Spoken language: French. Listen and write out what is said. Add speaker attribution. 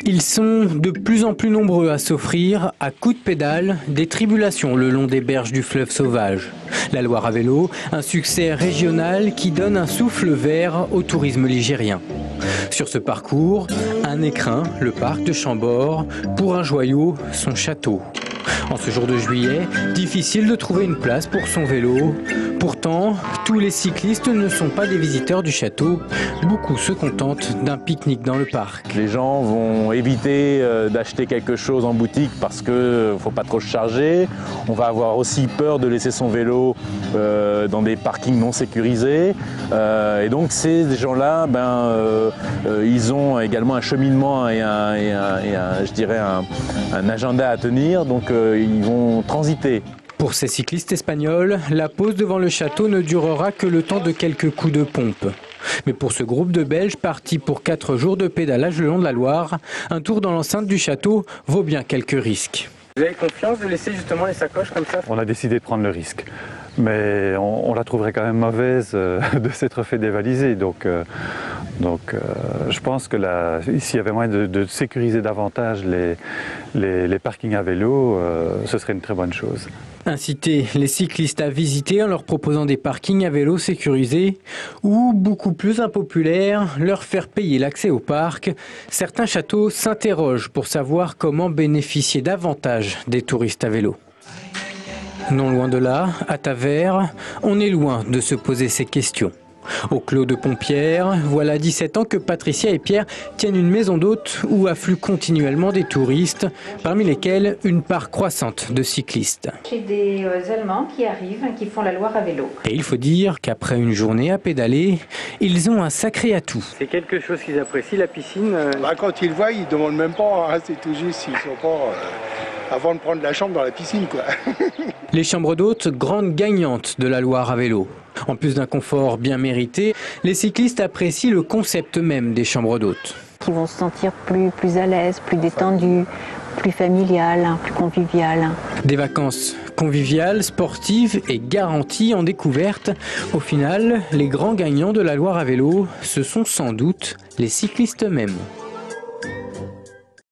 Speaker 1: Ils sont de plus en plus nombreux à s'offrir, à coups de pédale, des tribulations le long des berges du fleuve sauvage. La Loire à vélo, un succès régional qui donne un souffle vert au tourisme ligérien. Sur ce parcours, un écrin, le parc de Chambord, pour un joyau, son château. En ce jour de juillet, difficile de trouver une place pour son vélo. Pourtant, tous les cyclistes ne sont pas des visiteurs du château. Beaucoup se contentent d'un pique-nique dans le parc.
Speaker 2: Les gens vont éviter d'acheter quelque chose en boutique parce qu'il ne faut pas trop se charger. On va avoir aussi peur de laisser son vélo dans des parkings non sécurisés. Et donc ces gens-là, ils ont également un cheminement et je dirais un agenda à tenir. Donc ils vont transiter.
Speaker 1: Pour ces cyclistes espagnols, la pause devant le château ne durera que le temps de quelques coups de pompe. Mais pour ce groupe de Belges partis pour 4 jours de pédalage le long de la Loire, un tour dans l'enceinte du château vaut bien quelques risques. Vous avez confiance de laisser justement les sacoches comme ça?
Speaker 3: On a décidé de prendre le risque, mais on la trouverait quand même mauvaise de s'être fait dévaliser. Donc je pense que s'il y avait moyen de sécuriser davantage les parkings à vélo, ce serait une très bonne chose.
Speaker 1: Inciter les cyclistes à visiter en leur proposant des parkings à vélo sécurisés ou, beaucoup plus impopulaire, leur faire payer l'accès au parc. Certains châteaux s'interrogent pour savoir comment bénéficier davantage des touristes à vélo. Non loin de là, à Tavers, on est loin de se poser ces questions. Au Clos de Pompierre, voilà 17 ans que Patricia et Pierre tiennent une maison d'hôtes où affluent continuellement des touristes, parmi lesquels une part croissante de cyclistes.
Speaker 4: J'ai des Allemands qui arrivent, qui font la Loire à vélo.
Speaker 1: Et il faut dire qu'après une journée à pédaler, ils ont un sacré atout.
Speaker 5: C'est quelque chose qu'ils apprécient, la piscine
Speaker 6: Quand ils le voient, ils ne demandent même pas, hein, c'est tout juste s'ils sont pas... avant de prendre la chambre dans la piscine, quoi.
Speaker 1: Les chambres d'hôtes, grandes gagnantes de la Loire à vélo. En plus d'un confort bien mérité, les cyclistes apprécient le concept même des chambres d'hôtes.
Speaker 7: Ils vont se sentir plus à l'aise, plus détendus, plus familiales, plus conviviales.
Speaker 1: Des vacances conviviales, sportives et garanties en découverte. Au final, les grands gagnants de la Loire à vélo, ce sont sans doute les cyclistes eux-mêmes.